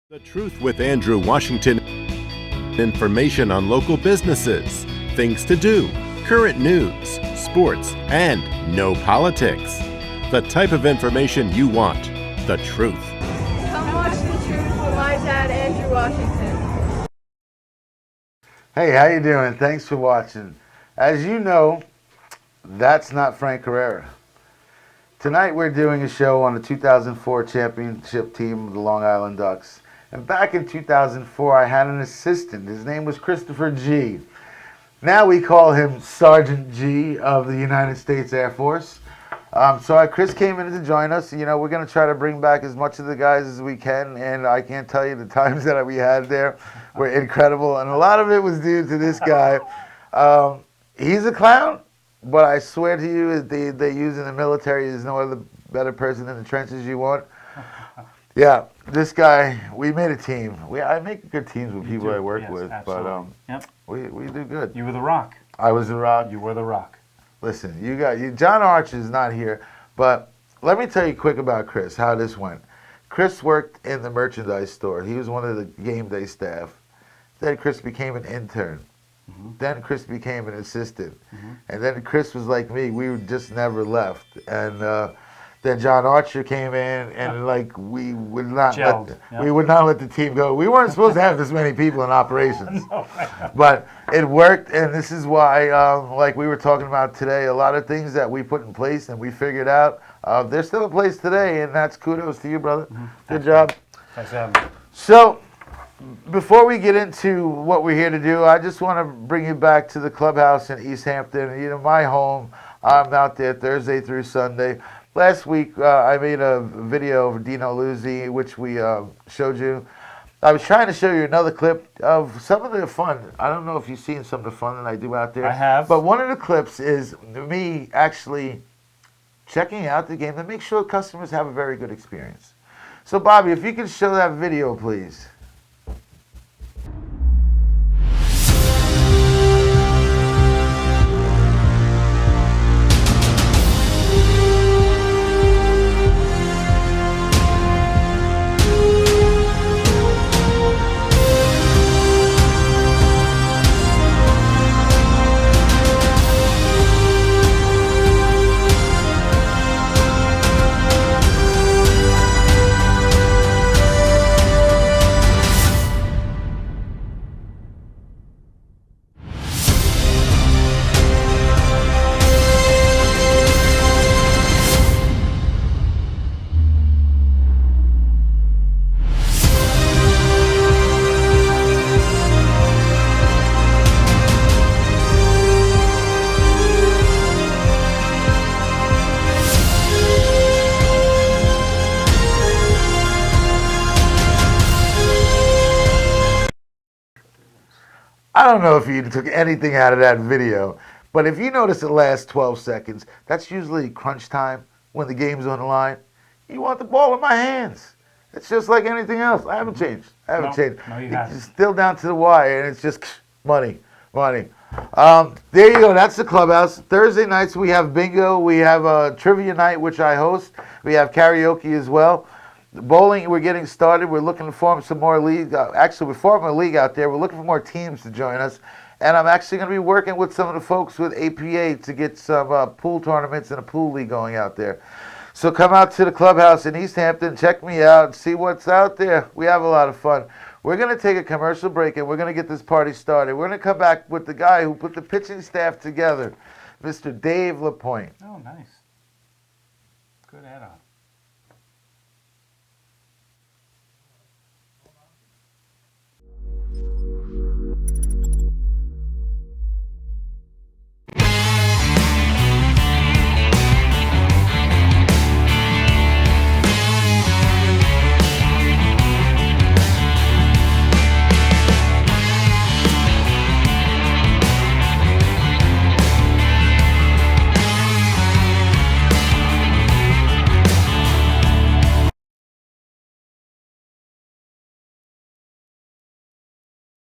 The Truth with Andrew Washington. Information on local businesses, things to do, current news, sports, and no politics. The type of information you want. The Truth. Come watch The Truth with my dad, Andrew Washington. Hey, how you doing? Thanks for watching. As you know, that's not Frank Carrera. Tonight we're doing a show on the 2004 championship team of the Long Island Ducks. And back in 2004, I had an assistant. His name was Christopher G. Now we call him Sergeant G of the United States Air Force. So Chris came in to join us. You know, we're going to try to bring back as much of the guys as we can. And I can't tell you the times that we had there were incredible. And a lot of it was due to this guy. He's a clown, but I swear to you, they use in the military, there's no other better person in the trenches you want. Yeah, this guy, we made a team. I make good teams with people I work with, absolutely. but we do good. You were the Rock. I was the Rock. You were the Rock. Listen, John Arch is not here, but let me tell you quick about Chris, how this went. Chris worked in the merchandise store. He was one of the game day staff. Then Chris became an intern. Mm-hmm. Then Chris became an assistant. Mm-hmm. And then Chris was like me. We just never left. And then John Archer came in, and we would not let the team go. We weren't supposed to have this many people in operations, but it worked. And this is why, like we were talking about today, a lot of things that we put in place and we figured out, they're still in place today, and that's kudos to you, brother. Mm-hmm. Good job. Thanks for having me. So, before we get into what we're here to do, I just want to bring you back to the clubhouse in East Hampton. You know, my home. I'm out there Thursday through Sunday. Last week, I made a video of Dino Luzzi, which we showed you. I was trying to show you another clip of some of the fun. I don't know if you've seen some of the fun that I do out there. I have. But one of the clips is me actually checking out the game to make sure customers have a very good experience. So, Bobby, if you could show that video, please. I don't know if you took anything out of that video, but if you notice the last 12 seconds, that's usually crunch time when the game's on the line. You want the ball in my hands. It's just like anything else. I haven't changed. No, you haven't. It's still down to the wire, and it's just money. There you go. That's the clubhouse. Thursday nights we have bingo. We have a trivia night, which I host. We have karaoke as well. Bowling, we're getting started. We're looking to form some more league. Actually, we're forming a league out there. We're looking for more teams to join us. And I'm actually going to be working with some of the folks with APA to get some pool tournaments and a pool league going out there. So come out to the clubhouse in East Hampton. Check me out. See what's out there. We have a lot of fun. We're going to take a commercial break, and we're going to get this party started. We're going to come back with the guy who put the pitching staff together, Mr. Dave LaPointe. Oh, nice. Good add-on.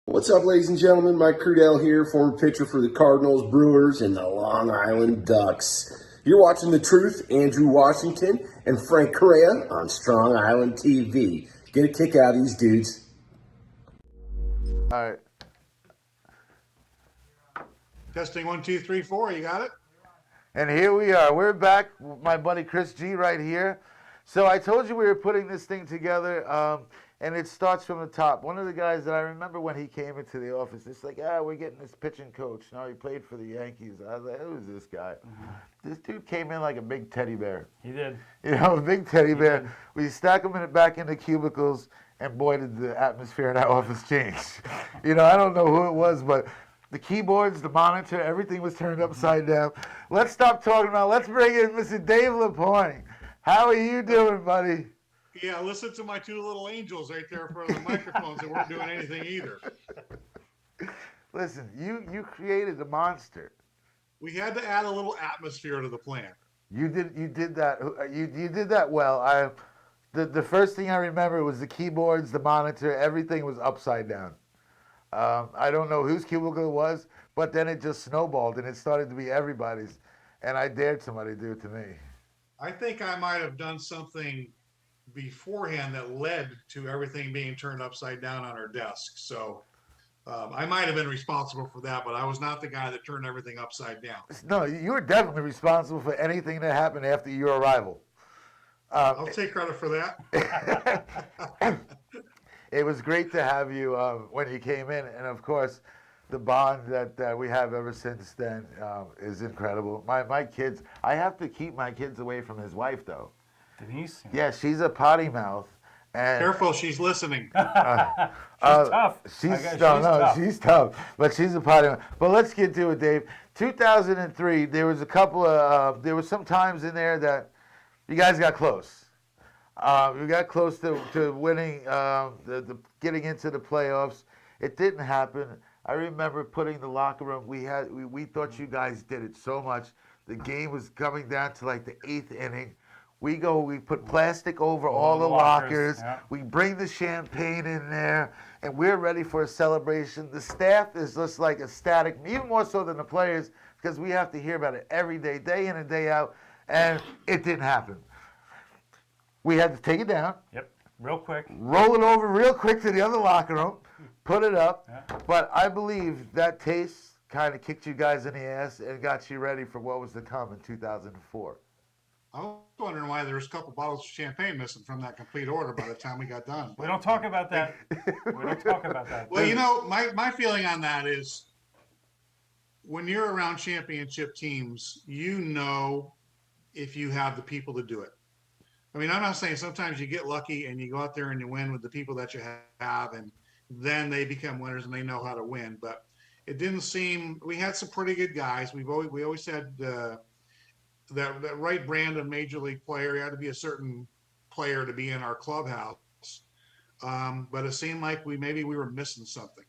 What's up, ladies and gentlemen? Mike Crudell here, former pitcher for the Cardinals, Brewers, and the Long Island Ducks. You're watching The Truth, Andrew Washington, and Frank Correa on Strong Island TV. get a kick out of these dudes. All right. Testing 1, 2, 3, 4. You got it? And here we are. We're back. My buddy Chris G right here. So I told you we were putting this thing together, and it starts from the top. One of the guys that I remember when he came into the office, it's like, we're getting this pitching coach. No, he played for the Yankees. I was like, who's this guy? This dude came in like a big teddy bear. He did. A big teddy bear. We stack him back into cubicles, and boy, did the atmosphere in that office change. I don't know who it was, but the keyboards, the monitor, everything was turned upside down. Let's stop talking about. Let's bring in Mr. Dave Lapointe. How are you doing, buddy? Yeah, listen to my two little angels right there in front of the microphones that weren't doing anything either. Listen, you created the monster. We had to add a little atmosphere to the plan. You did that. You did that well. The first thing I remember was the keyboards, the monitor, everything was upside down. I don't know whose cubicle it was, but then it just snowballed and it started to be everybody's. And I dared somebody to do it to me. I think I might have done something beforehand that led to everything being turned upside down on our desk. So I might have been responsible for that, but I was not the guy that turned everything upside down. No, you were definitely responsible for anything that happened after your arrival. I'll take credit for that. It was great to have you when you came in, and of course, the bond that we have ever since then is incredible. My kids, I have to keep my kids away from his wife, though. Denise? Yeah, she's a potty mouth. And Careful, she's listening. She's tough. She's tough, but she's a potty mouth. But let's get to it, Dave. 2003, there was a couple of, there were some times in there that you guys got close. We got close to winning, getting into the playoffs. It didn't happen. I remember putting the locker room. We thought you guys did it so much. The game was coming down to like the 8th inning. We put plastic over all the lockers. Yeah. We bring the champagne in there, and we're ready for a celebration. The staff is just like ecstatic, even more so than the players, because we have to hear about it every day in and day out, and it didn't happen. We had to take it down. Yep. Real quick. Roll it over real quick to the other locker room, put it up. Yeah. But I believe that taste kind of kicked you guys in the ass and got you ready for what was to come in 2004. I was wondering why there was a couple bottles of champagne missing from that complete order by the time we got done. We don't talk about that. We don't talk about that. Well, my feeling on that is when you're around championship teams, if you have the people to do it. I mean, I'm not saying sometimes you get lucky and you go out there and you win with the people that you have, and then they become winners and they know how to win. But it didn't seem we had some pretty good guys. We always said that right brand of major league player had to be a certain player to be in our clubhouse. But it seemed like we were missing something.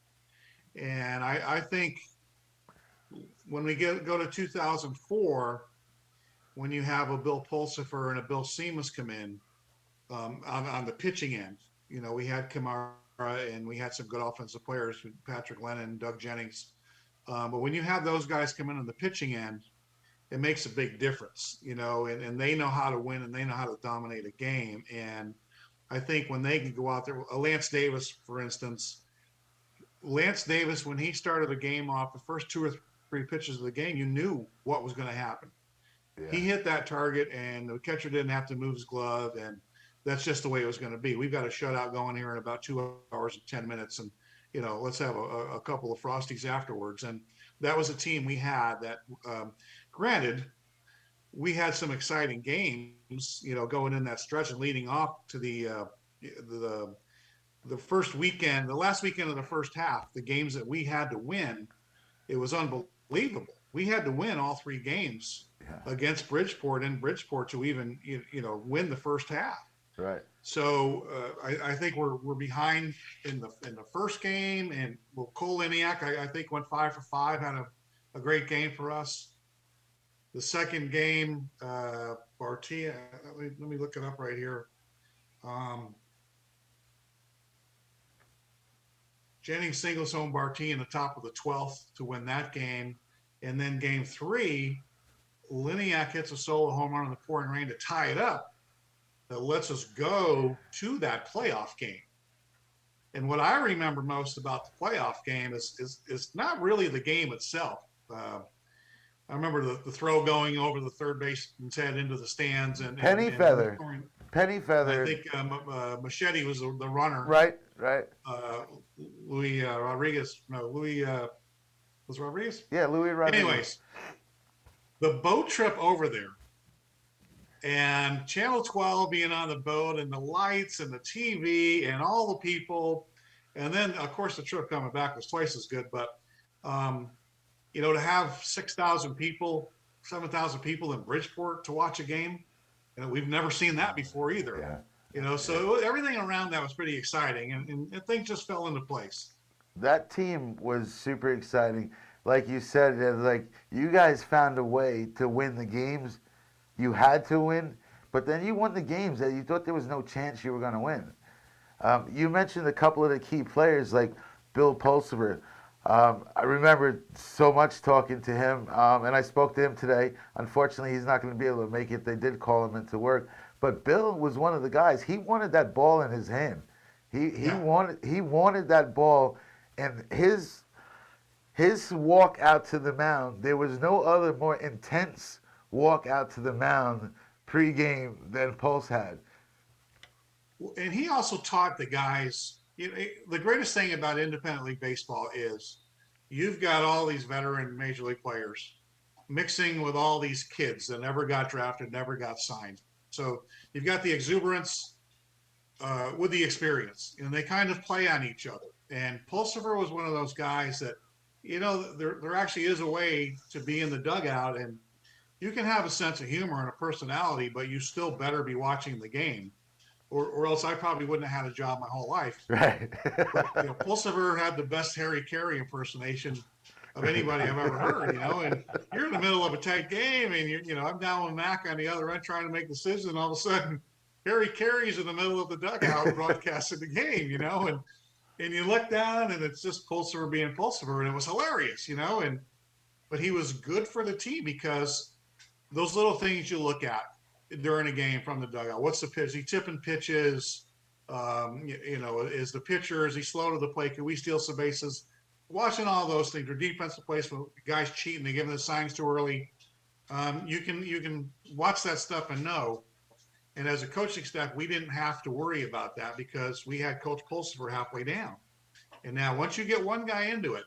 And I think when we go to 2004. When you have a Bill Pulsifer and a Bill Seamus come in on the pitching end, we had Kamara and we had some good offensive players, Patrick Lennon, Doug Jennings. But when you have those guys come in on the pitching end, it makes a big difference, and they know how to win and they know how to dominate a game. And I think when they can go out there, Lance Davis, for instance, when he started a game off, the first 2 or 3 pitches of the game, you knew what was going to happen. Yeah. He hit that target, and the catcher didn't have to move his glove, and that's just the way it was going to be. We've got a shutout going here in about 2 hours and 10 minutes, and let's have a couple of Frosties afterwards. And that was a team we had that, granted, we had some exciting games, going in that stretch and leading off to the first weekend, the last weekend of the first half, the games that we had to win. It was unbelievable. We had to win all 3 games against Bridgeport to even win the first half. Right. So I think we're behind in the first game, and Cole Liniak I think went 5 for 5, had a great game for us. The second game, Bartia, let me look it up right here. Jennings singles home Bartia in the top of the 12th to win that game. And then game 3, Liniak hits a solo home run in the pouring rain to tie it up. that lets us go to that playoff game. And what I remember most about the playoff game is not really the game itself. I remember the throw going over the third baseman's head into the stands and Penny and feather. scoring. Penny I feather. think Machete was the runner. Right. Louis Rodriguez. No, Louis was Rodriguez. Yeah, Louis Rodriguez. Anyways, the boat trip over there, and Channel 12 being on the boat, and the lights and the TV and all the people, and then of course the trip coming back was twice as good. But to have 6,000 people, 7,000 people in Bridgeport to watch a game, we've never seen that before either. Yeah. So everything around that was pretty exciting, and things just fell into place. That team was super exciting. Like you said, like you guys found a way to win the games you had to win, but then you won the games that you thought there was no chance you were going to win. You mentioned a couple of the key players like Bill Pulsiver. I remember so much talking to him, and I spoke to him today. Unfortunately, he's not going to be able to make it. They did call him into work. But Bill was one of the guys. He wanted that ball in his hand. He wanted that ball, and his walk out to the mound. There was no other more intense walk out to the mound pregame than Pulse had. And he also taught the guys. The greatest thing about independent league baseball is you've got all these veteran major league players mixing with all these kids that never got drafted, never got signed. So you've got the exuberance with the experience, and they kind of play on each other. And Pulsiver was one of those guys that, there actually is a way to be in the dugout, and you can have a sense of humor and a personality, but you still better be watching the game. Or else I probably wouldn't have had a job my whole life. Right. But, Pulsiver had the best Harry Carey impersonation of anybody I've ever heard, and you're in the middle of a tight game, and I'm down with Mac on the other end trying to make decisions, and all of a sudden Harry Carey's in the middle of the dugout broadcasting the game, and you look down and it's just Pulsiver being Pulsiver, and it was hilarious, but he was good for the team because those little things you look at during a game from the dugout. What's the pitch? Is he tipping pitches? Is the pitcher, is he slow to the plate? Can we steal some bases? Watching all those things, or defensive plays, when guys cheating, they give them the signs too early. You can watch that stuff and know. And as a coaching staff, we didn't have to worry about that because we had Coach Pulsiver halfway down. And now once you get one guy into it,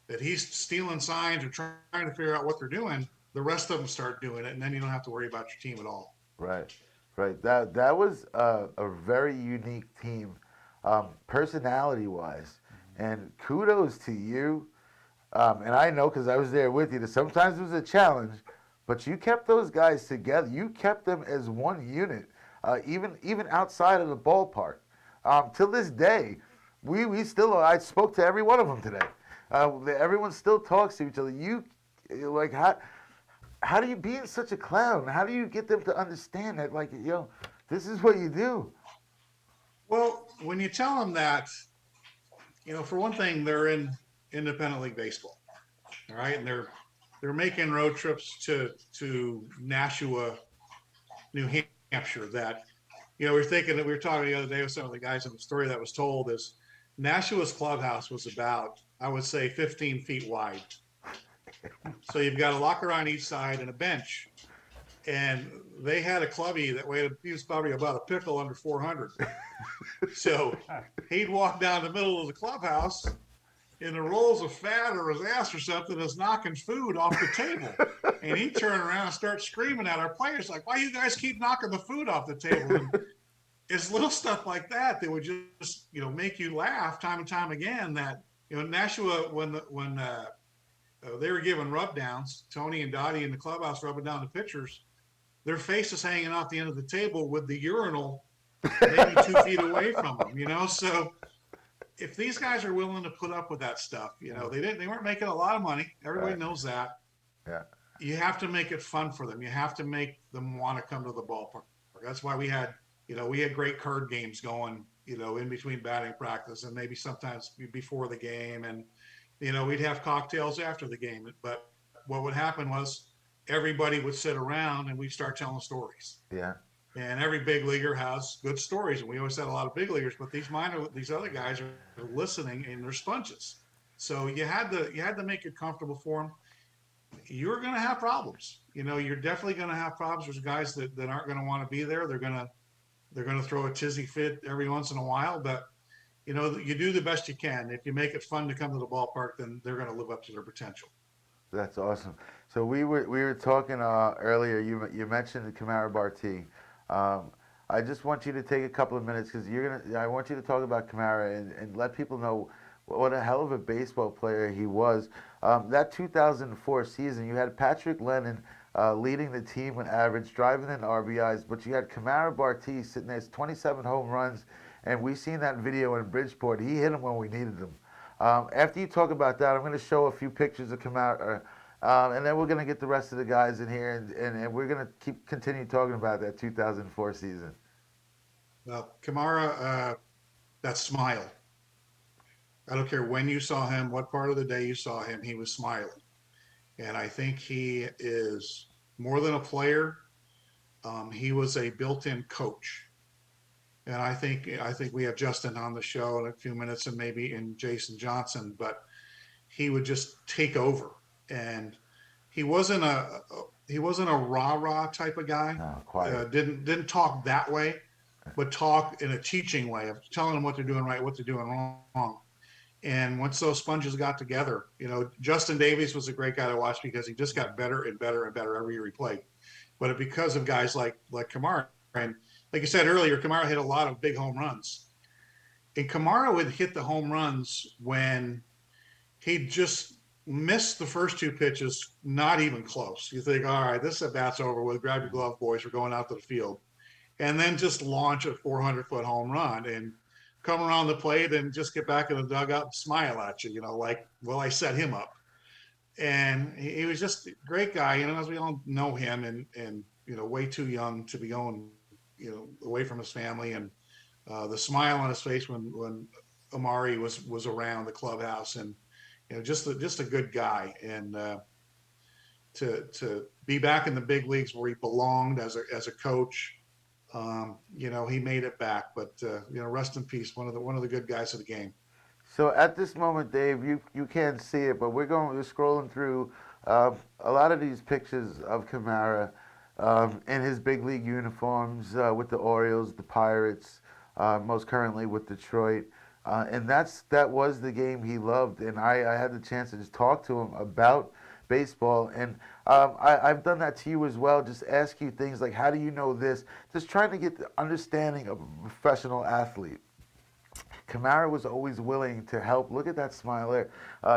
that he's stealing signs or trying to figure out what they're doing, the rest of them start doing it, and then you don't have to worry about your team at all. Right. That was a very unique team, personality-wise. And kudos to you. And I know because I was there with you that sometimes it was a challenge, but you kept those guys together. You kept them as one unit, even outside of the ballpark. Till this day, we still. I spoke to every one of them today. Everyone still talks to each other. How do you be such a clown? How do you get them to understand that, this is what you do? Well, when you tell them that, for one thing, they're in independent league baseball, all right, and they're making road trips to Nashua, New Hampshire. That, we're thinking that we were talking the other day with some of the guys, and the story that was told is Nashua's clubhouse was about, I would say, 15 feet wide. So you've got a locker on each side and a bench. And they had a clubby that he was probably about a pickle under 400. So he'd walk down the middle of the clubhouse in the rolls of fat or his ass or something that's knocking food off the table. And he'd turn around and start screaming at our players like, why you guys keep knocking the food off the table? And it's little stuff like that that would just, make you laugh time and time again. That, Nashua, when they were giving rub downs, Tony and Dottie in the clubhouse rubbing down the pitchers, their faces hanging off the end of the table with the urinal maybe 2 feet away from them, So if these guys are willing to put up with that stuff, they weren't making a lot of money. Everybody knows that. Yeah. You have to make it fun for them. You have to make them want to come to the ballpark. That's why we had great card games going, in between batting practice and maybe sometimes before the game. And, we'd have cocktails after the game. But what would happen was everybody would sit around and we'd start telling stories. Yeah. And every big leaguer has good stories, and we always had a lot of big leaguers. But these other guys are listening, and they're sponges. So you had to make it comfortable for them. You're going to have problems. You're definitely going to have problems. There's guys that aren't going to want to be there. They're going to throw a tizzy fit every once in a while, but you do the best you can. If you make it fun to come to the ballpark, then they're going to live up to their potential. That's awesome. So we were talking earlier. You mentioned Kamara Barti. I just want you to take a couple of minutes because I want you to talk about Kamara and let people know what a hell of a baseball player he was. That 2004 season, you had Patrick Lennon leading the team with average, driving in RBIs, but you had Kamara Barti sitting there, 27 home runs, and we seen that video in Bridgeport. He hit them when we needed them. After you talk about that, I'm going to show a few pictures of Kamara, and then we're going to get the rest of the guys in here, and we're going to continue talking about that 2004 season. Well, Kamara, that smile. I don't care when you saw him, what part of the day you saw him, he was smiling. And I think he is more than a player. He was a built-in coach. And I think we have Justin on the show in a few minutes and maybe in Jason Johnson, but he would just take over. And he wasn't a rah-rah type of guy. No, quiet. Didn't talk that way, but talk in a teaching way of telling them what they're doing right, what they're doing wrong. And once those sponges got together, Justin Davies was a great guy to watch because he just got better and better and better every year he played. But because of guys like Kamara, and like you said earlier, Kamara hit a lot of big home runs. And Kamara would hit the home runs when he just missed the first two pitches, not even close. You think, all right, this at-bat's over with. Grab your glove, boys. We're going out to the field. And then just launch a 400-foot home run and come around the plate and just get back in the dugout and smile at you, like, well, I set him up. And he was just a great guy, as we all know him and way too young to be going, away from his family. And the smile on his face when Amari was around the clubhouse and, just a good guy. And to be back in the big leagues where he belonged as a coach, he made it back, but rest in peace. One of the good guys of the game. So at this moment, Dave, you can't see it, but we're scrolling through a lot of these pictures of Kamara in his big league uniforms with the Orioles, the Pirates, most currently with Detroit, and that was the game he loved. And I had the chance to just talk to him about baseball, and I've done that to you as well. Just ask you things like, how do you know this? Just trying to get the understanding of a professional athlete. Kamara was always willing to help. Look at that smile there.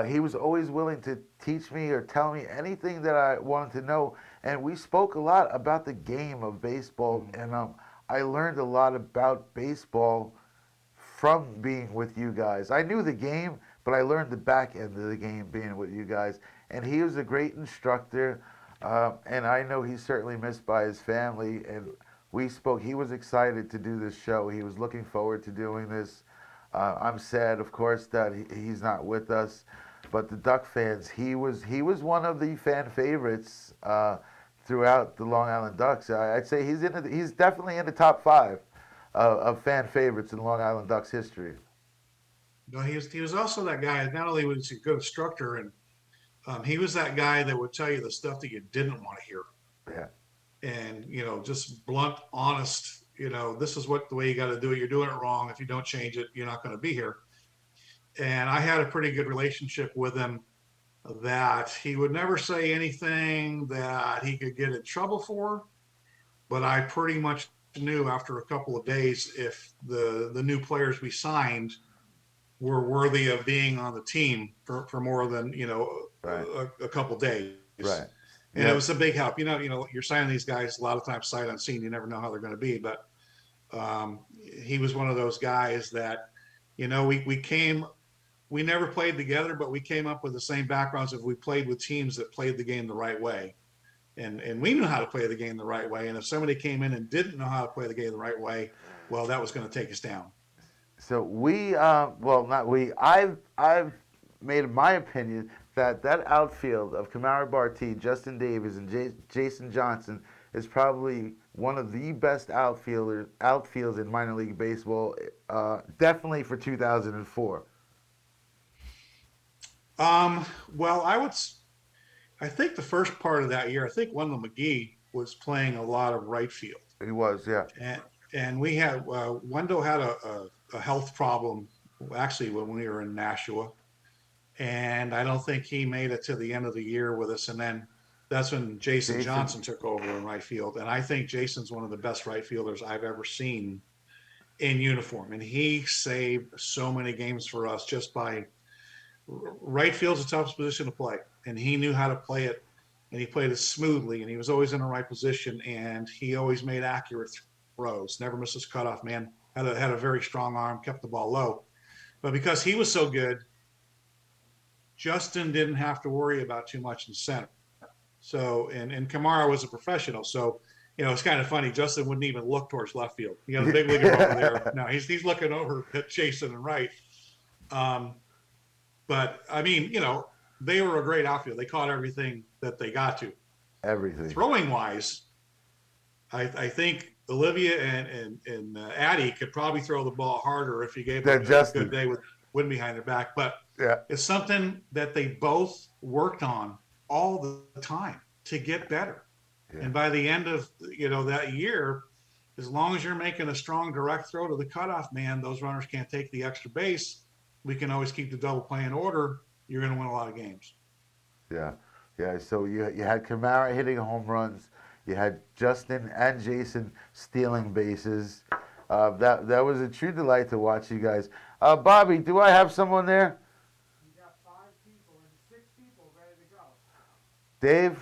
He was always willing to teach me or tell me anything that I wanted to know. And we spoke a lot about the game of baseball, and I learned a lot about baseball from being with you guys. I knew the game, but I learned the back end of the game being with you guys. And he was a great instructor, and I know he's certainly missed by his family. And we spoke. He was excited to do this show. He was looking forward to doing this. I'm sad, of course, that he's not with us. But the Duck fans, he was one of the fan favorites throughout the Long Island Ducks. I'd say he's definitely in the top 5 of fan favorites in Long Island Ducks history. No, he was also that guy. Not only was he a good instructor, and he was that guy that would tell you the stuff that you didn't want to hear. Yeah. And just blunt, honest. This is the way you got to do it. You're doing it wrong. If you don't change it, you're not going to be here. And I had a pretty good relationship with him that he would never say anything that he could get in trouble for. But I pretty much knew after a couple of days if the new players we signed were worthy of being on the team for more than, Right. a couple of days. Right. And it was a big help. You're signing these guys a lot of times sight unseen. You never know how they're going to be. But he was one of those guys that, we never played together, but we came up with the same backgrounds if we played with teams that played the game the right way. And we knew how to play the game the right way. And if somebody came in and didn't know how to play the game the right way, well, that was going to take us down. So I've made it my opinion that outfield of Kamara Barti, Justin Davies, and Jason Johnson is probably one of the best outfields in minor league baseball, definitely for 2004. Well, I think the first part of that year, I think Wendell McGee was playing a lot of right field, He was, yeah. and we had Wendell had a health problem actually when we were in Nashua, and I don't think he made it to the end of the year with us. And then that's when Jason Johnson took over in right field, and I think Jason's one of the best right fielders I've ever seen in uniform, and he saved so many games for us just by right field's the toughest position to play, and he knew how to play it, and he played it smoothly, and he was always in the right position, and he always made accurate throws, never missed his cutoff man, had a very strong arm, kept the ball low. But because he was so good, Justin didn't have to worry about too much in center. So, and Kamara was a professional, so it's kind of funny. Justin wouldn't even look towards left field. You got a big leaguer over there. No, he's looking over at Jason and right. But I mean, they were a great outfield. They caught everything that they got to. Everything. Throwing wise, I think Olivia and Addie could probably throw the ball harder if you gave them a good day with wind behind their back. But it's something that they both worked on all the time to get better. Yeah. And by the end of that year, as long as you're making a strong direct throw to the cutoff man, those runners can't take the extra base. We can always keep the double play in order. You're going to win a lot of games. Yeah. So you had Kamara hitting home runs. You had Justin and Jason stealing bases. That was a true delight to watch you guys. Bobby, do I have someone there? You got 5 people and 6 people ready to go. Dave,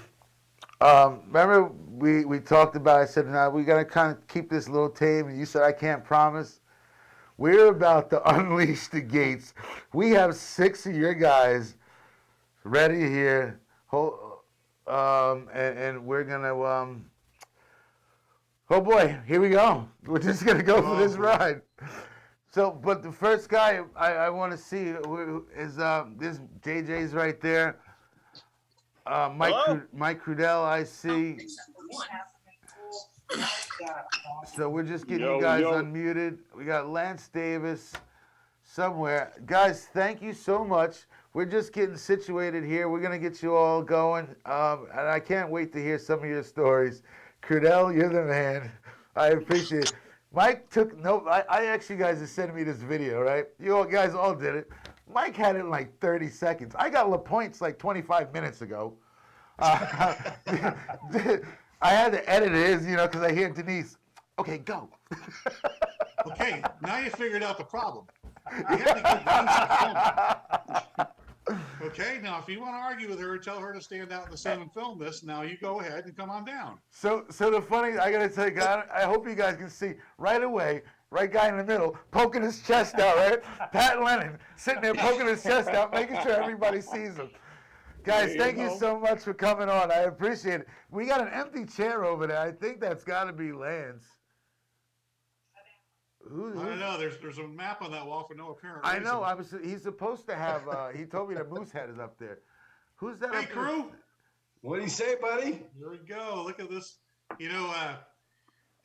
remember we talked about, I said, now we got to kind of keep this a little tame, and you said, I can't promise. We're about to unleash the gates. We have 6 of your guys ready here. And we're going to, oh boy, here we go. We're just going to go for this ride. So, but the first guy I want to see is this JJ's right there. Mike Crudell, I see. So we're just getting you guys unmuted. We got Lance Davis somewhere. Guys, thank you so much. We're just getting situated here. We're going to get you all going. And I can't wait to hear some of your stories. Crudell, you're the man. I appreciate it. Mike I asked you guys to send me this video, right? You all guys all did it. Mike had it in like 30 seconds. I got LaPointe's like 25 minutes ago. I had to edit his, because I hear Denise, okay, go. Okay, now you figured out the problem. You had to get Denise to film it. Okay, now if you want to argue with her, tell her to stand out in the sun and film this. Now you go ahead and come on down. So the funny, I got to tell you, guys, I hope you guys can see right away, right guy in the middle, poking his chest out, right? Pat Lennon sitting there poking his chest out, making sure everybody sees him. Guys, thank you so much for coming on. I appreciate it. We got an empty chair over there. I think that's got to be Lance. I don't know. There's a map on that wall for no apparent reason. I know. He's supposed to have. He told me that Moosehead is up there. Who's that? Hey, crew. What do you say, buddy? Here we go. Look at this.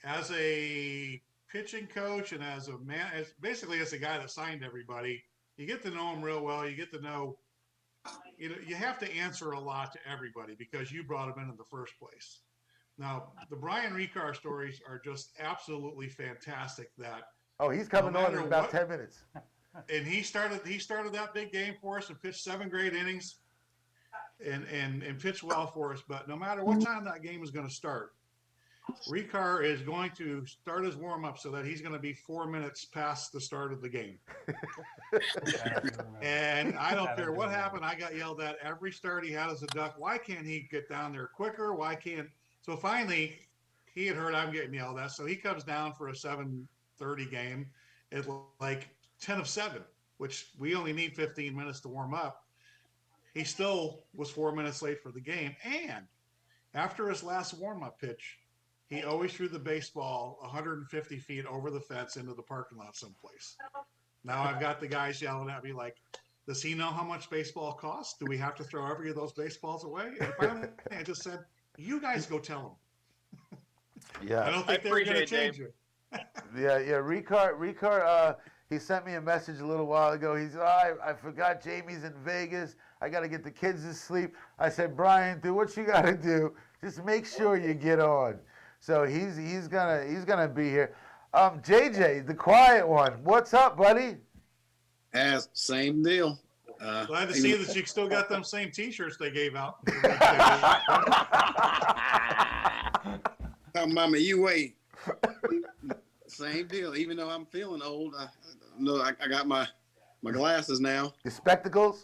As a pitching coach and as a man, basically as a guy that signed everybody, you get to know him real well. You get to know. You have to answer a lot to everybody because you brought him in the first place. Now, the Brian Ricard stories are just absolutely fantastic. He's coming on in about 10 minutes. And he started that big game for us and pitched 7 great innings and pitched well for us. But no matter what time that game is going to start, Ricard is going to start his warm-up so that he's going to be 4 minutes past the start of the game. And I don't care what happened. I got yelled at every start he had as a Duck. Why can't he get down there quicker? So finally, he had heard I'm getting yelled at. So he comes down for a 7:30 game at like 10 of 7, which we only need 15 minutes to warm up. He still was 4 minutes late for the game. And after his last warm-up pitch, he always threw the baseball 150 feet over the fence into the parking lot someplace. Now I've got the guys yelling at me like, does he know how much baseball costs? Do we have to throw every of those baseballs away? And finally, I just said, you guys go tell him. Yeah. I don't think they were going to change it. Yeah. Ricard, he sent me a message a little while ago. He's, I forgot Jamie's in Vegas. I got to get the kids to sleep. I said, Brian, do what you got to do. Just make sure you get on. So he's gonna be here. JJ, the quiet one. What's up, buddy? As same deal. Glad to see that you still got them same T-shirts they gave out. Mama, you wait. Same deal. Even though I'm feeling old, I got my glasses now The spectacles?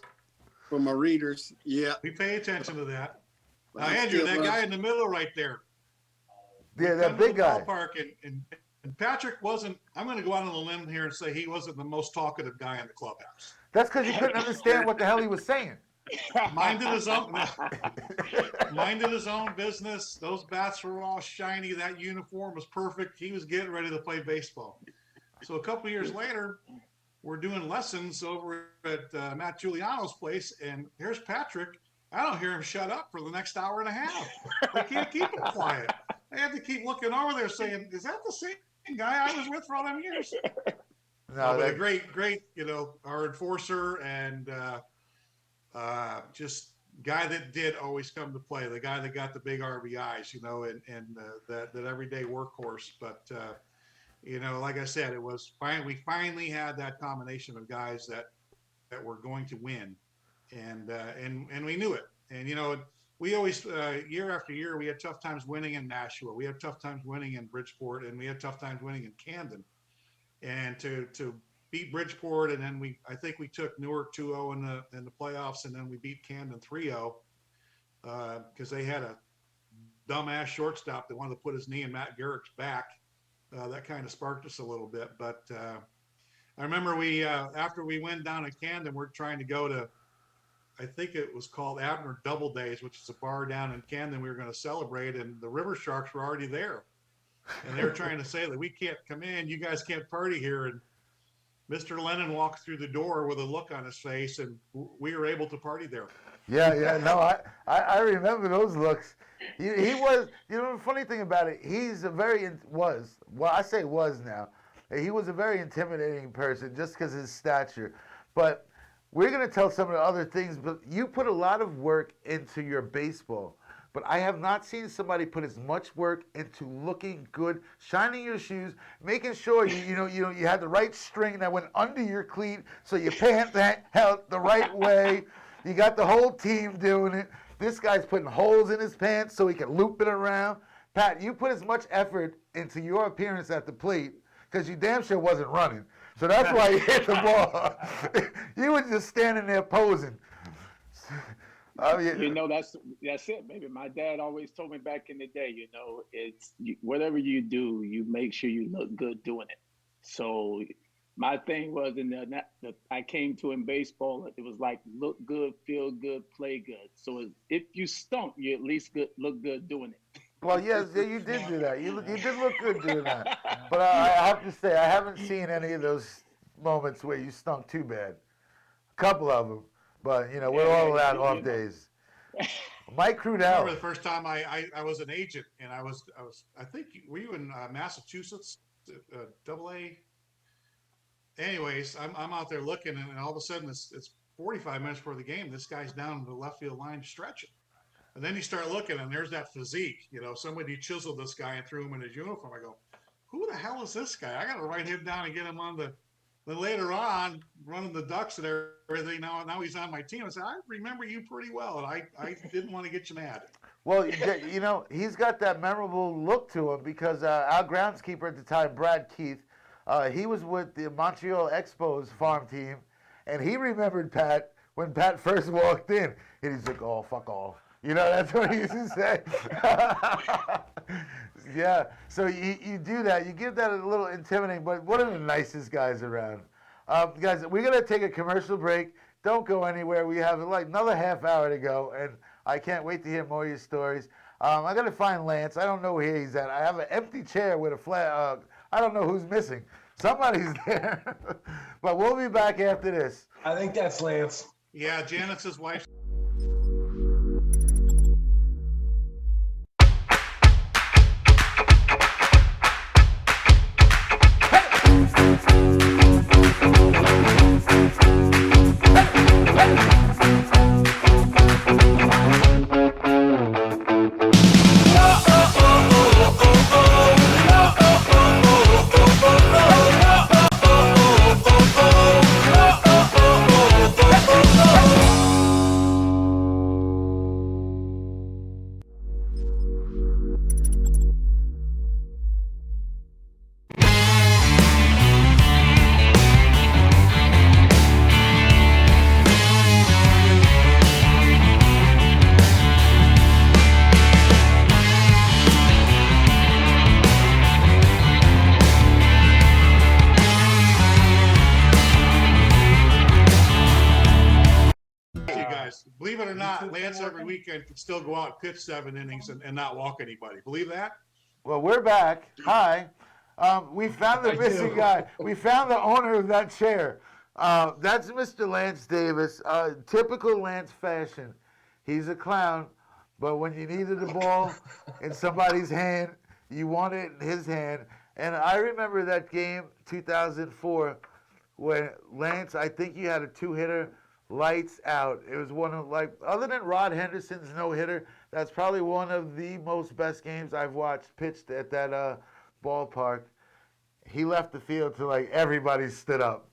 for my readers. Yeah. We pay attention to that. But Now, I'm Andrew, still, that guy in the middle right there. Yeah, Come that to big the guy. ballpark and Patrick wasn't. I'm going to go out on a limb here and say he wasn't the most talkative guy in the clubhouse. That's because you couldn't understand what the hell he was saying. Minded his own business. Those bats were all shiny. That uniform was perfect. He was getting ready to play baseball. So a couple of years later, we're doing lessons over at Matt Giuliano's place, and here's Patrick. I don't hear him shut up for the next hour and a half. I can't keep him quiet. I have to keep looking over there saying, is that the same guy I was with for all them years? No, But a that, great, our enforcer and just guy that did always come to play, the guy that got the big RBIs, and that everyday workhorse. But, like I said, it was fine. We finally had that combination of guys that were going to win. And we knew it. And, we always, year after year, we had tough times winning in Nashua. We had tough times winning in Bridgeport, and we had tough times winning in Camden. And to beat Bridgeport, and then I think we took Newark 2-0 in the playoffs, and then we beat Camden 3-0 because they had a dumbass shortstop that wanted to put his knee in Matt Garrick's back. That kind of sparked us a little bit. But I remember after we went down to Camden, we're trying to go to, I think it was called Abner Double Days, which is a bar down in Camden. We were going to celebrate, and the River Sharks were already there. And they were trying to say that we can't come in, you guys can't party here. And Mr. Lennon walked through the door with a look on his face, and we were able to party there. yeah, no, I remember those looks. He was, the funny thing about it, he's a very, was now. He was a very intimidating person just because of his stature. But we're going to tell some of the other things, but you put a lot of work into your baseball. But I have not seen somebody put as much work into looking good, shining your shoes, making sure you had the right string that went under your cleat, so your pants held the right way. You got the whole team doing it. This guy's putting holes in his pants so he can loop it around. Pat, you put as much effort into your appearance at the plate because you damn sure wasn't running. So that's why you hit the ball. You were just standing there posing. That's it, baby. My dad always told me back in the day, it's whatever you do, you make sure you look good doing it. So my thing was I came to in baseball, it was like look good, feel good, play good. So if you stunk, you at least look good doing it. Well, yes, you did do that. You did look good doing that. But I have to say, I haven't seen any of those moments where you stunk too bad. A couple of them. But, we're all allowed off days. Mike I remember the Crudell. first time I was an agent, and I think, were you in Massachusetts, AA? Anyways, I'm out there looking, and all of a sudden it's 45 minutes before the game. This guy's down the left field line stretching. And then you start looking, and there's that physique. Somebody chiseled this guy and threw him in his uniform. I go, who the hell is this guy? I got to write him down and get him on the. Then later on, running the Ducks and everything, now he's on my team. I said, I remember you pretty well, and I didn't want to get you mad. Well, he's got that memorable look to him because our groundskeeper at the time, Brad Keith, he was with the Montreal Expos farm team, and he remembered Pat when Pat first walked in, and he's like, oh, fuck off. That's what he used to say. Yeah, so you do that. You give that a little intimidating, but one of the nicest guys around. Guys, we're going to take a commercial break. Don't go anywhere. We have like another half hour to go, and I can't wait to hear more of your stories. I'm going to find Lance. I don't know where he's at. I have an empty chair with a flat. I don't know who's missing. Somebody's there. But we'll be back after this. I think that's Lance. Yeah, Janet's his wife. Believe it or not, Lance every weekend can still go out and pitch 7 innings and not walk anybody. Believe that? Well, we're back. Hi. We found the missing guy. We found the owner of that chair. That's Mr. Lance Davis. Typical Lance fashion. He's a clown, but when you needed the ball in somebody's hand, you want it in his hand. And I remember that game, 2004, when Lance, I think you had a 2-hitter, lights out. It was one of, like, other than Rod Henderson's no-hitter, that's probably one of the most best games I've watched pitched at that ballpark. He left the field till, like, everybody stood up.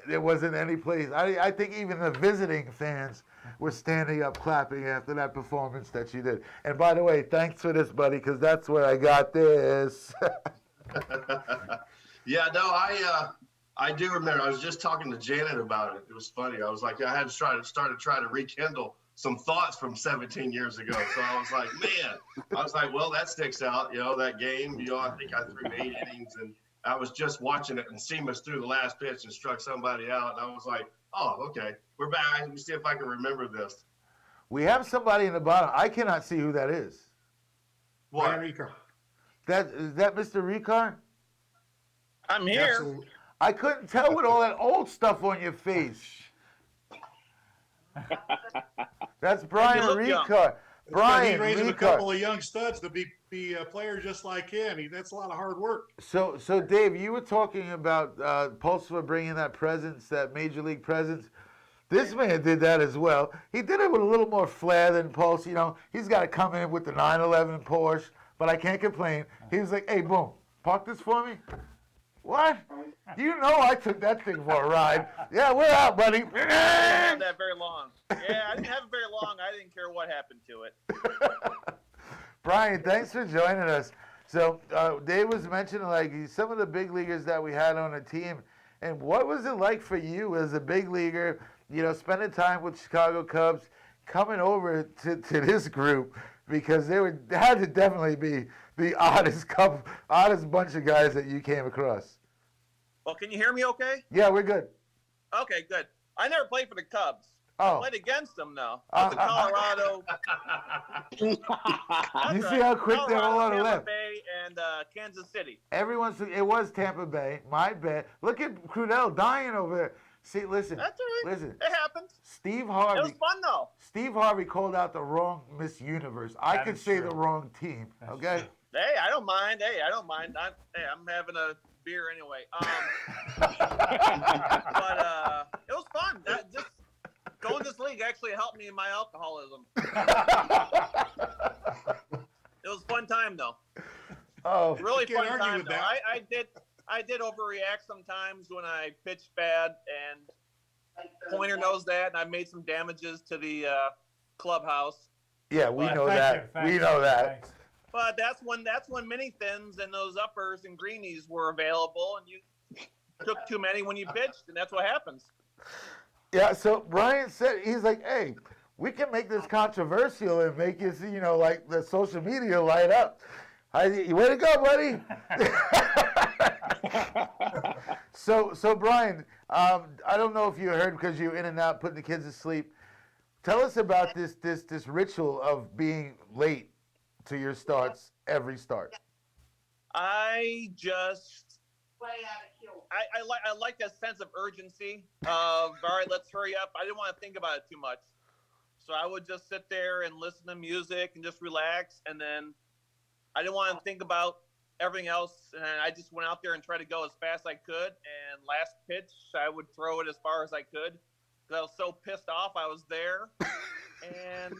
There wasn't any place. I think even the visiting fans were standing up clapping after that performance that you did. And by the way, thanks for this, buddy, because that's where I got this. Yeah, no, I do remember. I was just talking to Janet about it. It was funny. I was like, I had to try to rekindle some thoughts from 17 years ago. So I was like, man, well, that sticks out. That game, I think I threw 8 innings, and I was just watching it, and Seamus threw the last pitch and struck somebody out. And I was like, oh, okay, we're back. Let me see if I can remember this. We have somebody in the bottom. I cannot see who that is. What? Ricard. Is that Mr. Ricard? I'm here. Absolutely. I couldn't tell with all that old stuff on your face. That's Brian look young. Ricard. Brian He's raising a Ricard. couple of young studs to be players just like him. That's a lot of hard work. So Dave, you were talking about Pulsar bringing that presence, that major league presence. This man did that as well. He did it with a little more flair than Pulse. He's got to come in with the 911 Porsche, but I can't complain. He was like, hey, boom, park this for me. What? I took that thing for a ride. Yeah, we're out, buddy. I didn't have that very long. Yeah, I didn't have it very long. I didn't care what happened to it. Brian, thanks for joining us. So Dave was mentioning like some of the big leaguers that we had on the team, and what was it like for you as a big leaguer? Spending time with Chicago Cubs, coming over to this group, because they had to definitely be the oddest bunch of guys that you came across. Well, can you hear me okay? Yeah, we're good. Okay, good. I never played for the Cubs. Oh. I played against them, though. The Colorado. You see how quick they're all on the Tampa left. Bay and Kansas City. It was Tampa Bay. My bad. Look at Crudell dying over there. See, listen. That's all right. Listen. It happens. Steve Harvey. It was fun, though. Steve Harvey called out the wrong Miss Universe. I That could is say true. the wrong team. That's Okay. true. Hey, I don't mind. I'm having a beer anyway. But it was fun. Just going to this league actually helped me in my alcoholism. It was a fun time, though. Oh, Really Can't fun argue time, with though. that. I did overreact sometimes when I pitched bad, and Pointer knows that, and I made some damages to the clubhouse. yeah, we But know that. Thank We you. know that. Thanks. But that's when mini thins and those uppers and greenies were available, and you took too many when you pitched, and that's what happens. Yeah. So Brian said he's like, hey, we can make this controversial and make it, like the social media light up. Way to go, buddy. So Brian, I don't know if you heard because you're in and out putting the kids to sleep. Tell us about this ritual of being late to your starts every start. I just I like that sense of urgency of all right, let's hurry up. I didn't want to think about it too much, so I would just sit there and listen to music and just relax, and then I didn't want to think about everything else, and I just went out there and tried to go as fast as I could. And last pitch, I would throw it as far as I could because I was so pissed off I was there. And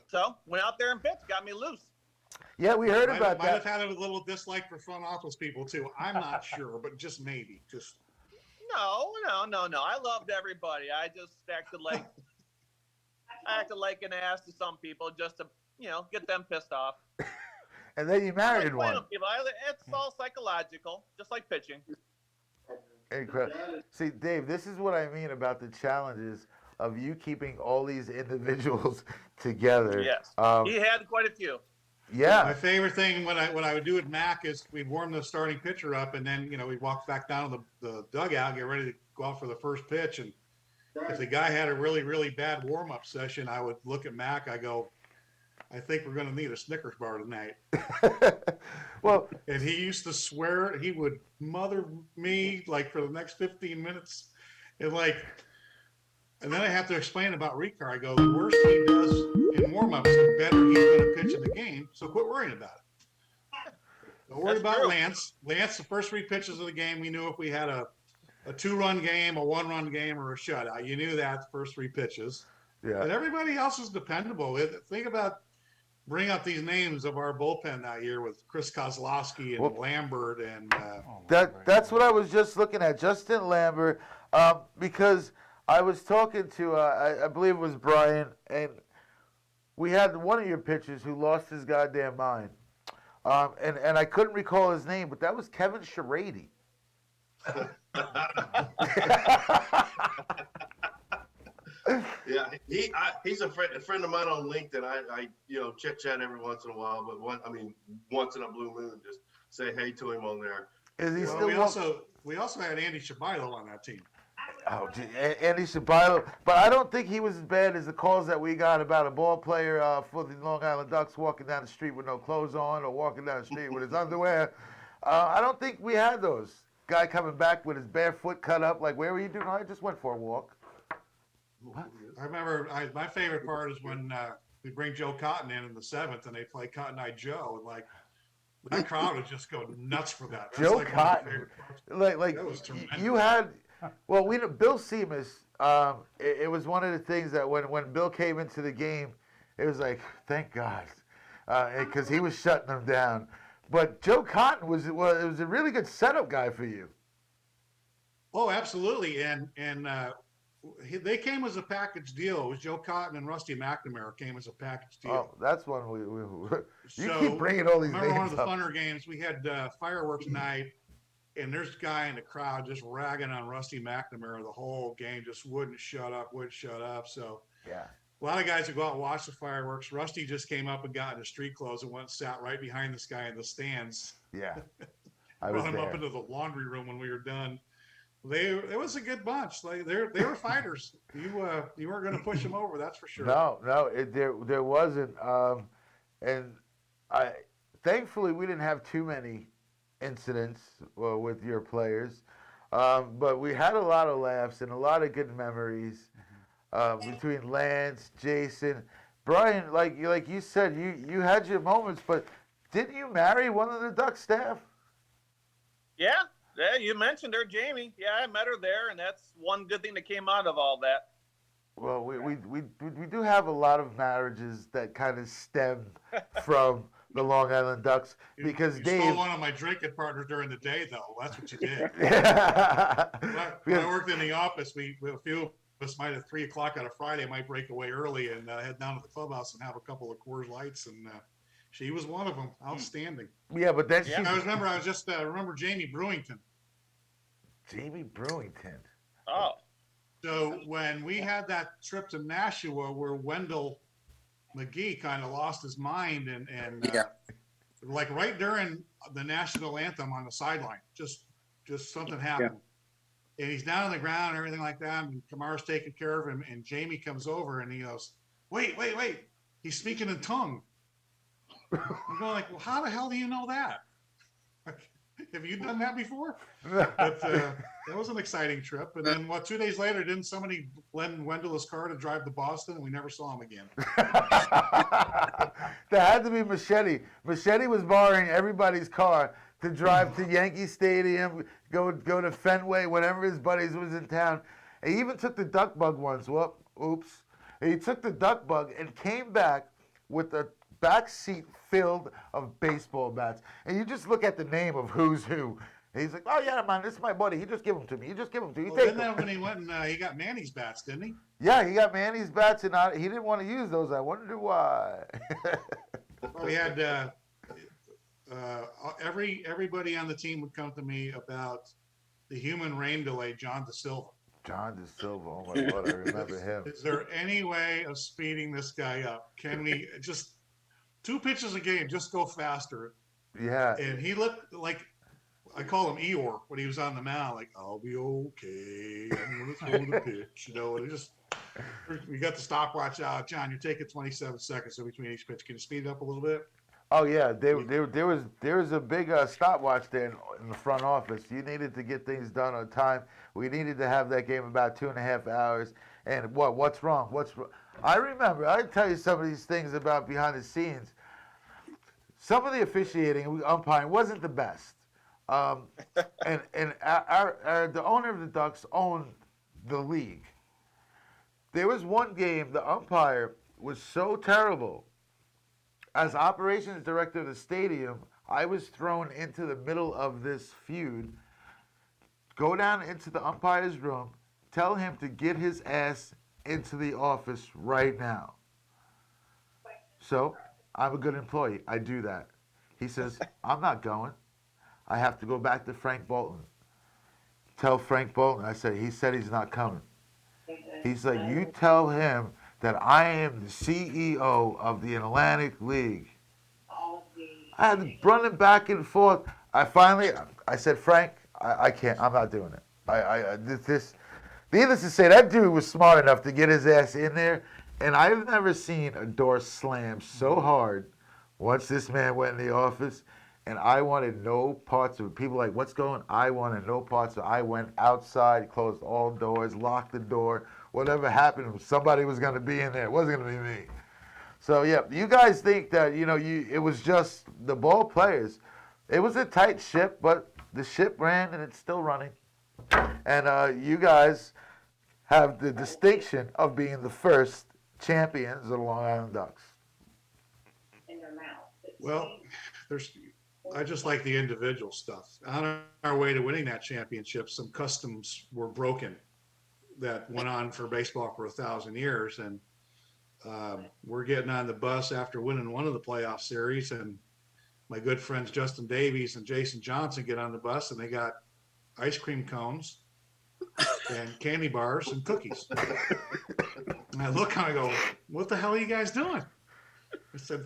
so went out there and pitched, got me loose. Yeah, we heard Might about have that. had a little dislike for front office people too. I'm not sure, but just maybe. Just No. I loved everybody. I just acted like an ass to some people just to get them pissed off. And then you I married like playing one. with people. It's all psychological, just like pitching. Incredible. See, Dave, this is what I mean about the challenges of you keeping all these individuals together. Yes, he had quite a few. my Yeah. favorite thing when I would do with Mac is we'd warm the starting pitcher up, and then we'd walk back down to the dugout, get ready to go out for the first pitch, and if the guy had a really, really bad warm-up session, I would look at Mac. I go, I think we're going to need a Snickers bar tonight. Well, and he used to swear. He would mother me like for the next 15 minutes. And then I have to explain about Ricard. I go, the worse he does in warm-ups, the better he's going to pitch in the game. So quit worrying about it. Don't worry about Lance. Lance, the first 3 pitches of the game, we knew if we had a 2-run game, a 1-run game, or a shutout. You knew that the first 3 pitches. Yeah. And everybody else is dependable. Think about bring up these names of our bullpen that year with Chris Kozlowski and Lambert and that's what I was just looking at, Justin Lambert, because I was talking to I believe it was Brian, and we had one of your pitchers who lost his goddamn mind, and I couldn't recall his name, but that was Kevin Sherady. Yeah, he's a friend of mine on LinkedIn. I chit chat every once in a while, but once in a blue moon, just say hey to him on there. Is he still? We also had Andy Shabilo on that team. Oh, gee, Andy Shabilo, but I don't think he was as bad as the calls that we got about a ball player for the Long Island Ducks walking down the street with no clothes on or walking down the street with his underwear. I don't think we had those. Guy coming back with his bare foot cut up, like, where were you doing? I just went for a walk. What? I remember my favorite part is when we bring Joe Cotton in the 7th and they play Cotton Eye Joe, and that crowd would just go nuts for that. That's Joe Cotton, that was tremendous. You had, well, Bill Seamus. It was one of the things that when Bill came into the game, it was like, thank God, because he was shutting them down. But Joe Cotton was a really good setup guy for you. Oh, absolutely, and they came as a package deal. It was Joe Cotton and Rusty McNamara came as a package deal. Oh, that's one you keep bringing all these names up. Remember one of the funner games, we had fireworks night, and there's a guy in the crowd just ragging on Rusty McNamara the whole game, just wouldn't shut up. So yeah, a lot of guys would go out and watch the fireworks. Rusty just came up and got into street clothes and went and sat right behind this guy in the stands. Yeah, I brought him up into the laundry room when we were done. It was a good bunch. They were fighters. You weren't going to push them over, that's for sure. No, there wasn't. And thankfully we didn't have too many incidents with your players, but we had a lot of laughs and a lot of good memories between Lance, Jason, Brian. Like you said, you had your moments, but didn't you marry one of the Duck staff? Yeah. Yeah, you mentioned her, Jamie. Yeah, I met her there, and that's one good thing that came out of all that. Well, we do have a lot of marriages that kind of stem from the Long Island Ducks because you Dave stole one of my drinking partners during the day, though. That's what you did. When I worked in the office, a few of us might at 3 o'clock on a Friday might break away early and head down to the clubhouse and have a couple of Coors Lights and. She was one of them. Outstanding. Yeah, but then I remember Jamie Brewington. Jamie Brewington. Oh. So when we had that trip to Nashua where Wendell McGee kind of lost his mind and right during the national anthem on the sideline, just something happened. Yeah. And he's down on the ground and everything like that. And Kamara's taking care of him. And Jamie comes over and he goes, wait. He's speaking in tongue. I'm going like, well, how the hell do you know that? Have you done that before? But that was an exciting trip. And then 2 days later, didn't somebody lend Wendell his car to drive to Boston and we never saw him again? There had to be Machete. Machete was borrowing everybody's car to drive to Yankee Stadium, go to Fenway, whenever his buddies was in town. He even took the duck bug once. Well, oops. He took the duck bug and came back with a back seat filled of baseball bats. And you just look at the name of who's who. And he's like, oh, yeah, man, this is my buddy. He just give them to me. Didn't that when he went and he got Manny's bats, didn't he? Yeah, he got Manny's bats, and he didn't want to use those. I wonder why. Well, we had everybody on the team would come to me about the human rain delay, John DeSilva. John DeSilva, oh my God, I remember him. Is there any way of speeding this guy up? Can we just 2 pitches a game, just go faster? Yeah. And he looked like, I call him Eeyore when he was on the mound, like, I'll be okay. again. Let's go to the pitch. You know, and we got the stopwatch out. John, you're taking 27 seconds in between each pitch. Can you speed it up a little bit? Oh yeah, there was a big stopwatch there in the front office. You needed to get things done on time. We needed to have that game about 2.5 hours. And what's wrong? I remember. I tell you some of these things about behind the scenes. Some of the officiating, umpiring wasn't the best. And the owner of the Ducks owned the league. There was one game the umpire was so terrible. As operations director of the stadium, I was thrown into the middle of this feud. Go down into the umpire's room, tell him to get his ass into the office right now. So, I'm a good employee. I do that. He says, I'm not going. I have to go back to Frank Bolton. Tell Frank Bolton. He said he's not coming. He's like, you tell him that I am the CEO of the Atlantic League. I had to run him back and forth. I said, Frank, I can't. I'm not doing it. Needless to say, that dude was smart enough to get his ass in there, and I've never seen a door slam so hard once this man went in the office, and I wanted no parts of it. People were like, what's going on? I wanted no parts of it. I went outside, closed all doors, locked the door. Whatever happened, somebody was going to be in there. It wasn't going to be me. So, yeah, you guys think that, it was just the ball players. It was a tight ship, but the ship ran and it's still running. And you guys have the distinction of being the first champions of the Long Island Ducks. Well, I just like the individual stuff. On our way to winning that championship, some customs were broken that went on for baseball for 1,000 years. And we're getting on the bus after winning one of the playoff series. And my good friends Justin Davies and Jason Johnson get on the bus, and they got ice cream cones and candy bars and cookies. And I look and I go, what the hell are you guys doing? I said,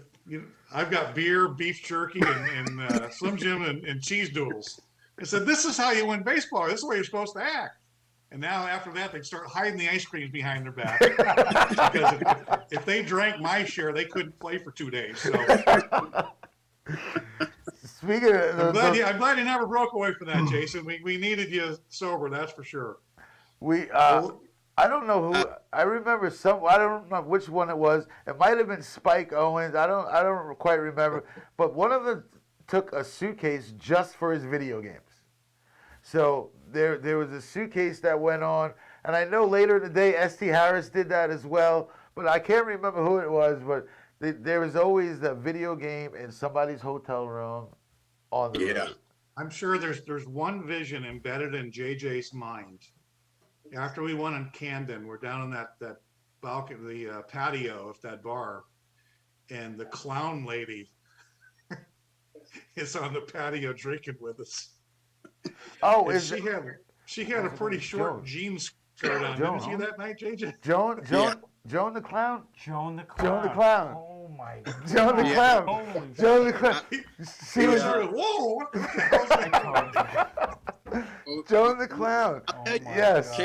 I've got beer, beef jerky, and Slim Jim and cheese doodles. I said, this is how you win baseball. This is the way you're supposed to act. And now after that, they start hiding the ice creams behind their back. Because if they drank my share, they couldn't play for 2 days. So Speaking of, I'm glad you never broke away from that, Jason. We needed you sober, that's for sure. I don't know who. I remember I don't know which one it was. It might have been Spike Owens. I don't quite remember. But one of them took a suitcase just for his video games. So there was a suitcase that went on, and I know later in the day S.T. Harris did that as well. But I can't remember who it was. But there was always the video game in somebody's hotel room on the road. I'm sure there's one vision embedded in JJ's mind. After we won in Camden, we're down on that balcony, the patio of that bar, and the clown lady is on the patio drinking with us. Oh, and she had a pretty short jean skirt on. Didn't you see that night, JJ? Joan the clown. Joan the clown. Joan the clown. Oh my God. Joan the clown. Holy Joan the clown. She was whoa! What the hell? Joan the clown. Yes.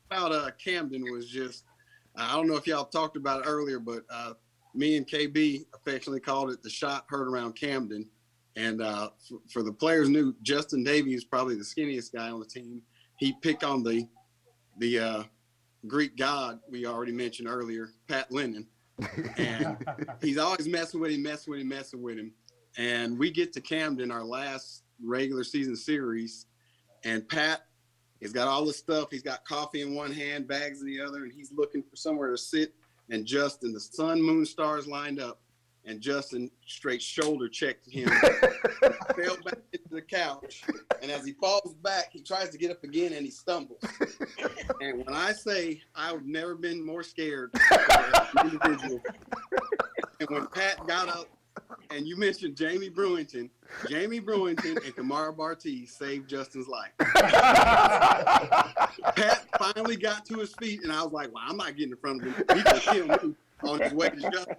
About Camden was just, I don't know if y'all talked about it earlier, but me and KB affectionately called it the shot heard around Camden. And for the players knew, Justin Davies, probably the skinniest guy on the team. He picked on the Greek god we already mentioned earlier, Pat Lennon. And he's always messing with him. And we get to Camden, our last regular season series, and Pat has got all this stuff. He's got coffee in one hand, bags in the other, and he's looking for somewhere to sit. And Justin, the sun, moon, stars lined up, and Justin straight shoulder checked him, fell back into the couch, and as he falls back, he tries to get up again, and he stumbles. And when I say I've never been more scared of an individual, and when Pat got up, and you mentioned Jamie Brewington and Kamara Bartiz saved Justin's life. Pat finally got to his feet, and I was like, well, I'm not getting in front of him. He can kill me on his way to Justin.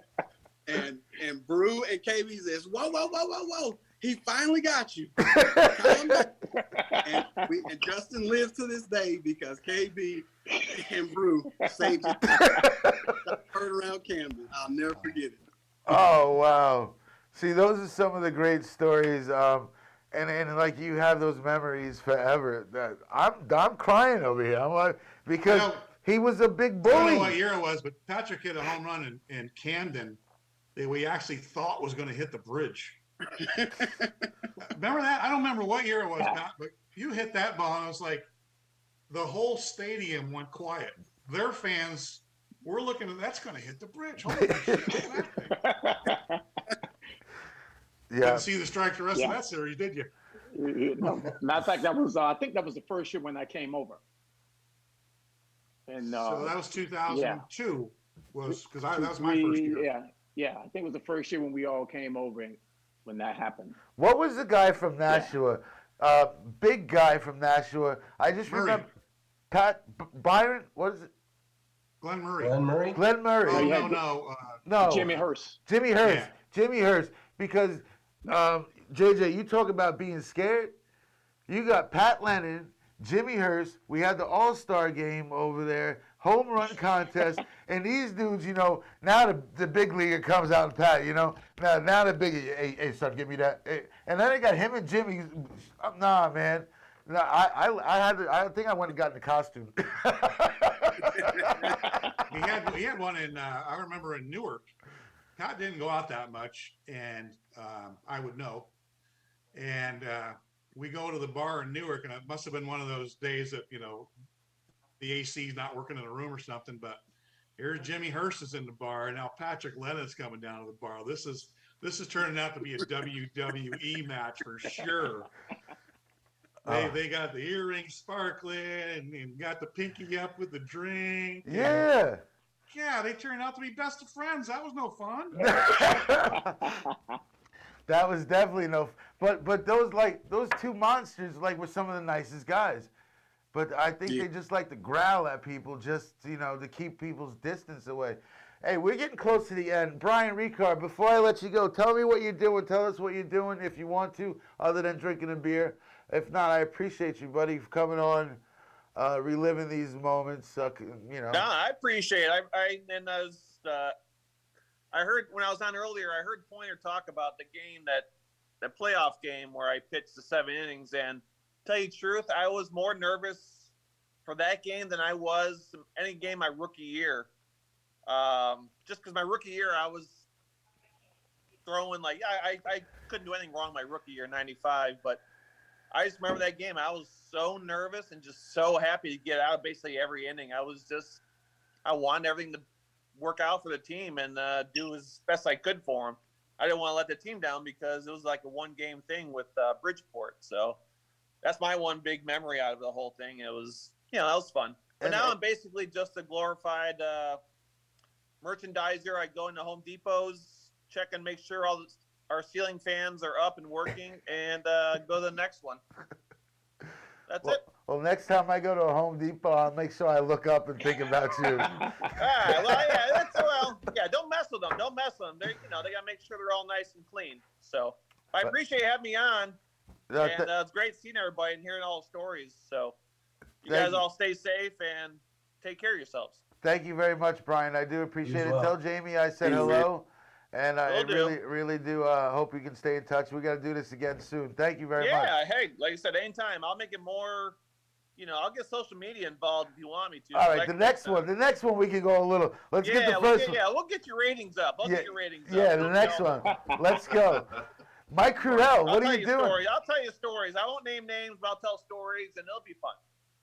And Brew and KB says, whoa. he finally got you. Calm down. And Justin lives to this day because KB and Brew saved his hurt around Camden. I'll never forget it. Oh, wow. See, those are some of the great stories. And like you have those memories forever. That I'm crying over here. I'm like, because he was a big bully. I don't know what year it was, but Patrick hit a home run in Camden that we actually thought was going to hit the bridge. Remember that? I don't remember what year it was, Pat, but you hit that ball, and I was like, the whole stadium went quiet. Their fans were looking at that's going to hit the bridge. Holy shit, what's that thing? Yeah. Didn't see the strike the rest of that series, did you? No. Matter of fact, that was I think that was the first year when I came over. And So that was 2002. Was because that was my first year. Yeah. I think it was the first year when we all came over and when that happened. What was the guy from Nashua? Big guy from Nashua. I just remember Byron. What is it? Glenn Murray. Glenn Murray. Oh, no. Jimmy Hurst. Yeah. Jimmy Hurst. Because JJ, you talk about being scared. You got Pat Lennon, Jimmy Hurst. We had the All-Star game over there, home run contest, and these dudes, now the big leaguer comes out and Pat, now the big, hey, son, give me that. Hey. And then they got him and Jimmy. Nah, man. No, I think I went and got in the costume. He had one in I remember in Newark. Pat didn't go out that much, and I would know. And we go to the bar in Newark, and it must have been one of those days that the AC's not working in the room or something. But here's Jimmy Hurst is in the bar, and now Patrick Lennon's coming down to the bar. This is turning out to be a WWE match for sure. They got the earrings sparkling and got the pinky up with the drink. Yeah. Yeah, they turned out to be best of friends. That was no fun. That was definitely no. But those two monsters were some of the nicest guys. But I think they just like to growl at people just to keep people's distance away. Hey, we're getting close to the end. Brian Ricard, before I let you go, tell me what you're doing. Tell us what you're doing if you want to, other than drinking a beer. If not, I appreciate you, buddy, for coming on. Reliving these moments, No, I appreciate it. I heard when I was on earlier, I heard Pointer talk about the game the playoff game where I pitched the 7 innings. And tell you the truth, I was more nervous for that game than I was any game my rookie year. Just because my rookie year, I was throwing I couldn't do anything wrong my rookie year, 95, but I just remember that game. I was so nervous and just so happy to get out basically every inning. I wanted everything to work out for the team and do as best I could for them. I didn't want to let the team down because it was like a one-game thing with Bridgeport. So that's my one big memory out of the whole thing. It was, that was fun. But now I'm basically just a glorified merchandiser. I go into Home Depots, check and make sure our ceiling fans are up and working, and go to the next one. That's it. Well, next time I go to a Home Depot, I'll make sure I look up and think about you. Don't mess with them. Don't mess with them. They got to make sure they're all nice and clean. So I appreciate you having me on, and it's great seeing everybody and hearing all the stories. So you guys all stay safe and take care of yourselves. Thank you very much, Brian. I do appreciate it. Tell Jamie I said hello. And I really do hope we can stay in touch. We got to do this again soon. Thank you very much. Yeah, hey, like I said, anytime. I'll make it more, I'll get social media involved if you want me to. All right, the next one we can go a little. Let's get the first one. Yeah, we'll get your ratings up. I'll get your ratings up. Yeah, the next one. Let's go. Mike Crudell, what are you doing? I'll tell you stories. I won't name names, but I'll tell stories, and it'll be fun.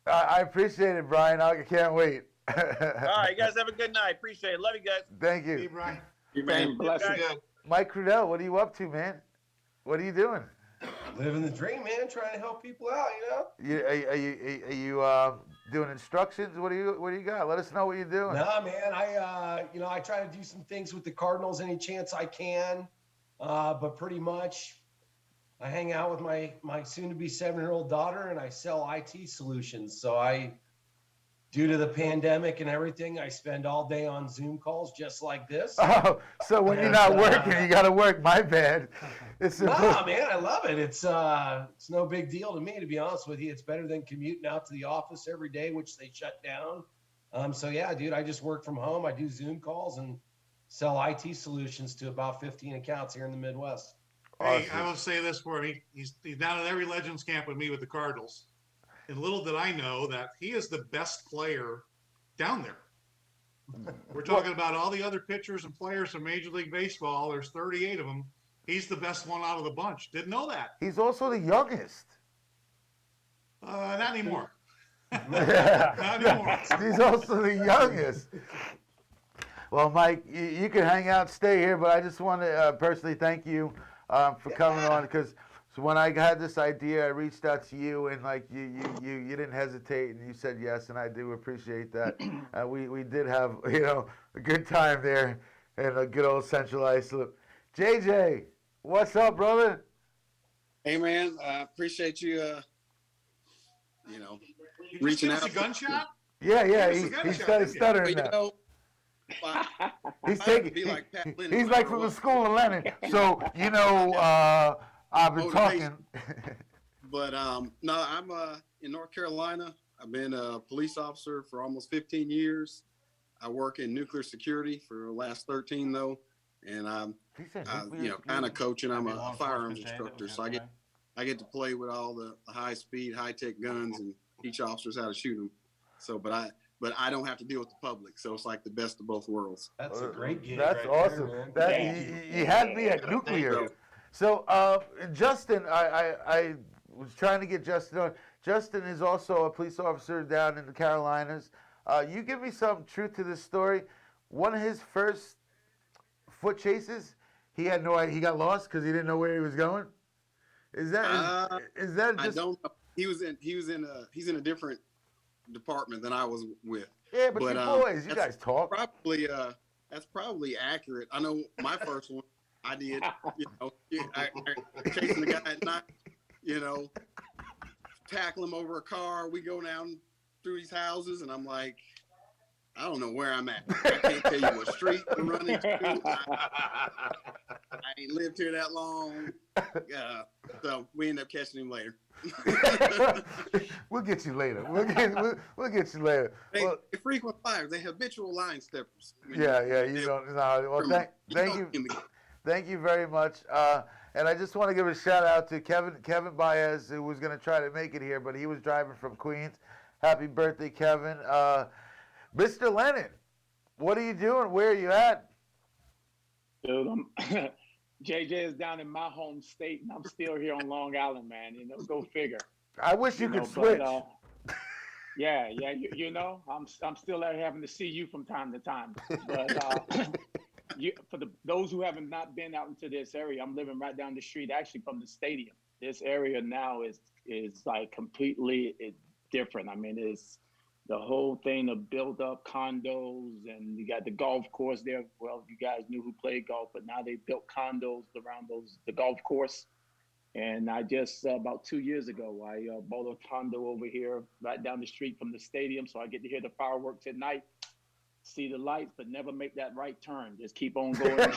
I appreciate it, Brian. I can't wait. All right, you guys have a good night. Appreciate it. Love you guys. Thank you. Hey, Brian. Bless you. Mike Crudell, what are you up to, man? What are you doing? Living the dream, man. Trying to help people out, Are you doing instructions? What do you got? Let us know what you're doing. Nah, man. I try to do some things with the Cardinals any chance I can, but pretty much I hang out with my soon-to-be 7-year-old daughter, and I sell IT solutions. So I due to the pandemic and everything, I spend all day on Zoom calls just like this. Oh, so when you're not working, you got to work. My bad. It's No, man, I love it. It's no big deal to me, to be honest with you. It's better than commuting out to the office every day, which they shut down. So yeah, dude, I just work from home. I do Zoom calls and sell IT solutions to about 15 accounts here in the Midwest. Hey, I will say this for him. He's down at every Legends camp with me with the Cardinals. And little did I know that he is the best player down there. We're talking about all the other pitchers and players from Major League Baseball. There's 38 of them. He's the best one out of the bunch. Didn't know that. He's also the youngest. Not anymore. Not anymore. He's also the youngest. Well, Mike, you can hang out, stay here, but I just want to personally thank you for coming on, because when I had this idea, I reached out to you, and like you didn't hesitate, and you said yes, and I do appreciate that. We did have a good time there in a good old Central Islip. JJ, what's up, brother? Hey man, I appreciate you. You reaching just out. give us a gunshot? Yeah, Give us a gunshot, he started didn't you? stuttering But, now. He's I taking. would be like Pat Lennon He's no like matter from the what. school of Lennon. So I've been talking. Motivation. But no, I'm in North Carolina. I've been a police officer for almost 15 years. I work in nuclear security for the last 13 though, and I'm kind of coaching. I'm a firearms instructor, so I get to play with all the high speed, high tech guns and teach officers how to shoot them. So, but I don't have to deal with the public, so it's like the best of both worlds. That's a great gig. That's right awesome. there, That man. you had me at nuclear. So Justin, I was trying to get Justin on. Justin is also a police officer down in the Carolinas. You give me some truth to this story. One of his first foot chases, he had no idea. He got lost because he didn't know where he was going. Is that just? I don't know. He's in a different department than I was with. Yeah, but you boys, you guys talk. That's probably accurate. I know my first one, I did. I chasing the guy at night. Tackle him over a car. We go down through these houses, and I'm like, I don't know where I'm at. I can't tell you what street we're running to. I ain't lived here that long. So we end up catching him later. We'll get you later. We'll get you later. They're frequent flyers. They habitual line steppers. Yeah. You don't know. Well, thank you. Thank you very much. And I just want to give a shout out to Kevin Baez, who was going to try to make it here, but he was driving from Queens. Happy birthday, Kevin. Mr. Lennon, what are you doing? Where are you at? Dude, JJ is down in my home state, and I'm still here on Long Island, man. Go figure. I wish you could switch. Yeah. I'm still out having to see you from time to time. But those who haven't not been out into this area, I'm living right down the street, actually from the stadium. This area now is like completely different. I mean, it's the whole thing of built up condos, and you got the golf course there. Well, you guys knew who played golf, but now they built condos around the golf course. And I just about 2 years ago, I bought a condo over here right down the street from the stadium, so I get to hear the fireworks at night, see the lights, but never make that right turn. Just keep on going.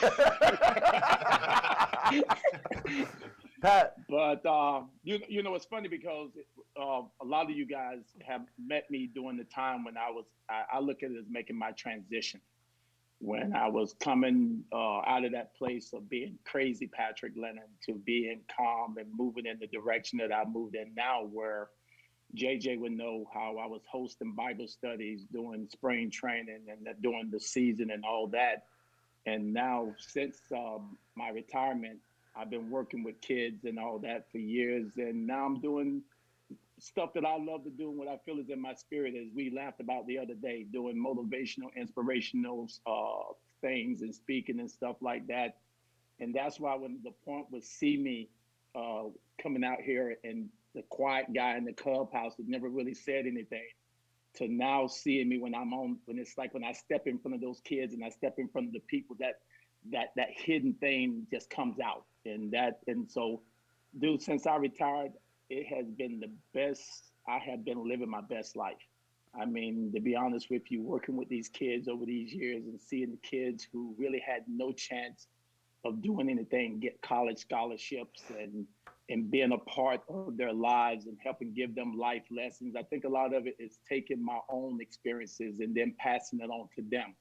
Pat. But it's funny because a lot of you guys have met me during the time when I look at it as making my transition. When I was coming out of that place of being crazy Patrick Lennon to being calm and moving in the direction that I moved in now, where JJ would know how I was hosting Bible studies, doing spring training and during the season and all that. And now since my retirement, I've been working with kids and all that for years. And now I'm doing stuff that I love to do and what I feel is in my spirit, as we laughed about the other day, doing motivational, inspirational things and speaking and stuff like that. And that's why when the point was see me coming out here and the quiet guy in the clubhouse that never really said anything, to now seeing me when it's like when I step in front of those kids and I step in front of the people, that hidden thing just comes out. And so, dude, since I retired, it has been the best. I have been living my best life. I mean, to be honest with you, working with these kids over these years and seeing the kids who really had no chance of doing anything get college scholarships and being a part of their lives and helping give them life lessons. I think a lot of it is taking my own experiences and then passing it on to them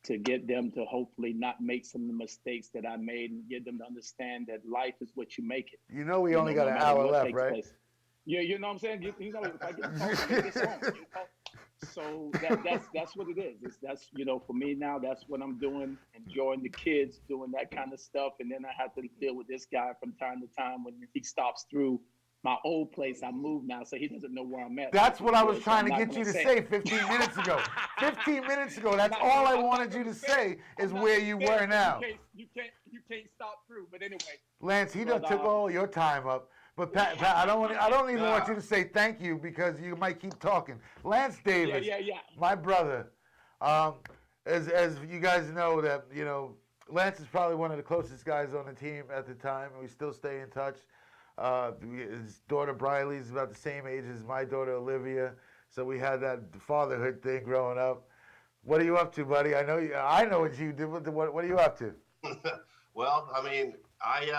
to get them to hopefully not make some of the mistakes that I made and get them to understand that life is what you make it. You know we only got no an matter hour what left, takes right? place. Yeah, you know what I'm saying? You know, if I get to talk, it gets long, you know? So that's what it is. That's, you know, for me now, that's what I'm doing, enjoying the kids, doing that kind of stuff. And then I have to deal with this guy from time to time when he stops through my old place. I moved now, so he doesn't know where I'm at. That's what I was So trying to I'm not get you gonna to say 15 minutes ago. 15 minutes ago, that's all I wanted you to say is where you were now. You can't stop through. But anyway. Lance, he done took all your time up. But Pat, I don't even want you to say thank you because you might keep talking. Lance Davis, Yeah. my brother. As you guys know, that you know, Lance is probably one of the closest guys on the team at the time, and we still stay in touch. His daughter Briley is about the same age as my daughter Olivia, so we had that fatherhood thing growing up. What are you up to, buddy? I know what you do. What are you up to? Well, I mean, I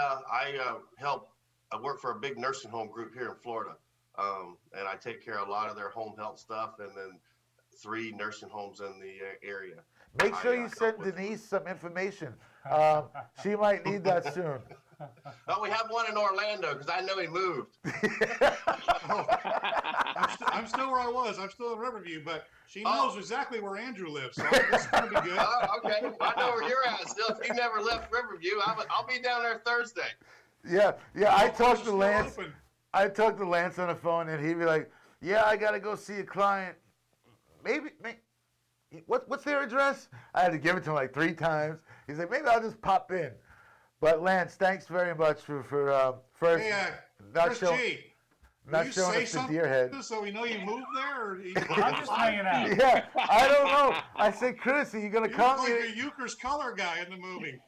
work for a big nursing home group here in Florida, and I take care of a lot of their home health stuff, and then 3 nursing homes in the area. Make sure you send Denise some information. She might need that soon. Oh, we have one in Orlando because I know he moved. I'm still where I was. I'm still in Riverview, but she knows exactly where Andrew lives, so this is going to be good. Okay. I know where you're at still. If you never left Riverview, I'll be down there Thursday. Yeah. I talked to Lance. I talked to Lance on the phone, and he'd be like, "Yeah, I got to go see a client. Maybe what's their address?" I had to give it to him like 3 times. He's like, "Maybe I'll just pop in." But Lance, thanks very much for first not Chris showing G, not showing us the deer head. So we know you moved there? Or I'm just hanging out. Yeah, I don't know. I said, Chris, are you gonna You come? look like a Euchre's color guy in the movie.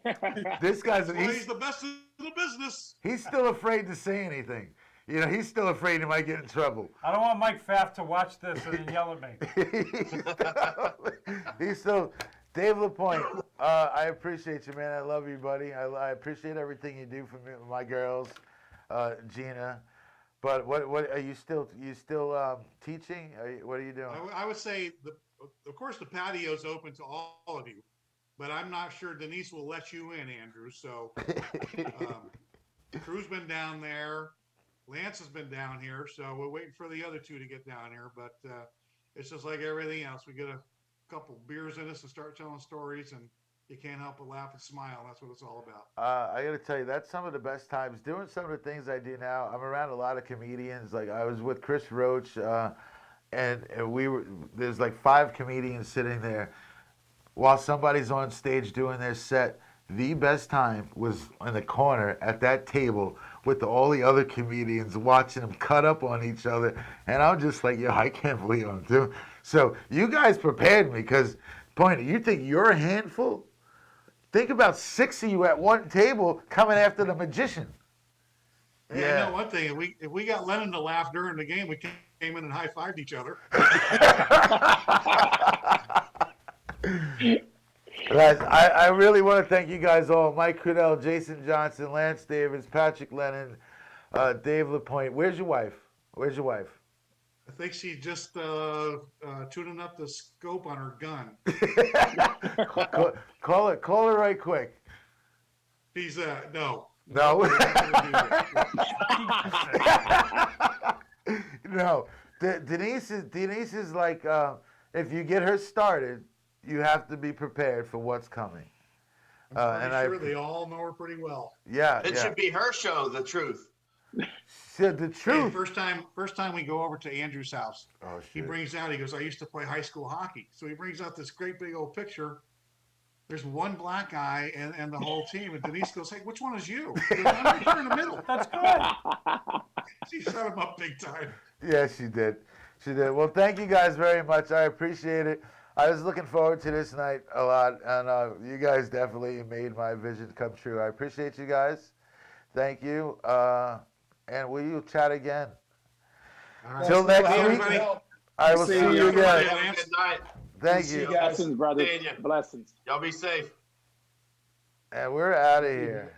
This guy's he's the best in the business. He's still afraid to say anything. You know, he's still afraid he might get in trouble. I don't want Mike Pfaff to watch this and then yell at me. He's still. Dave LaPointe, I appreciate you, man. I love you, buddy. I appreciate everything you do for me, my girls, Gina. But what are you still teaching? What are you doing? I would say, of course, the patio's open to all of you, but I'm not sure Denise will let you in, Andrew. So Crew's been down there. Lance has been down here. So we're waiting for the other 2 to get down here. But it's just like everything else. We get a couple beers in us and start telling stories, and you can't help but laugh and smile. That's what it's all about. I got to tell you, that's some of the best times doing some of the things I do now. I'm around a lot of comedians. Like I was with Chris Roach, and there's like 5 comedians sitting there while somebody's on stage doing their set. The best time was in the corner at that table with all the other comedians watching them cut up on each other. And I'm just like, yo, I can't believe I'm doing. So you guys prepared me because, Pointer, you think you're a handful? Think about 6 of you at one table coming after the magician. Hey, I know one thing. If we got Lennon to laugh during the game, we came in and high-fived each other. Guys, I really want to thank you guys all. Mike Crudell, Jason Johnson, Lance Davis, Patrick Lennon, Dave LaPointe. Where's your wife? I think she's just tuning up the scope on her gun. Call her right quick. She's no. No. No. Denise is like, if you get her started, you have to be prepared for what's coming. I'm sure they all know her pretty well. Yeah. It should be her show, The Truth. Said the truth. Hey, first time we go over to Andrew's house, he shit. brings out, he goes, I used to play high school hockey. So he brings out this great big old picture. There's one black guy and the whole team. And Denise goes, hey, which one is you? He goes, I'm right here in the middle. That's good. She set him up big time. Yeah, she did. Well, thank you guys very much. I appreciate it. I was looking forward to this night a lot, and you guys definitely made my vision come true. I appreciate you guys. Thank you. And we'll chat again. All right. Till next week. Everybody. All right, we'll see you Everybody again. have a good night. Thank See you. you guys. Blessings, brother. Seeing ya. Blessings. Y'all be safe. And we're out of here.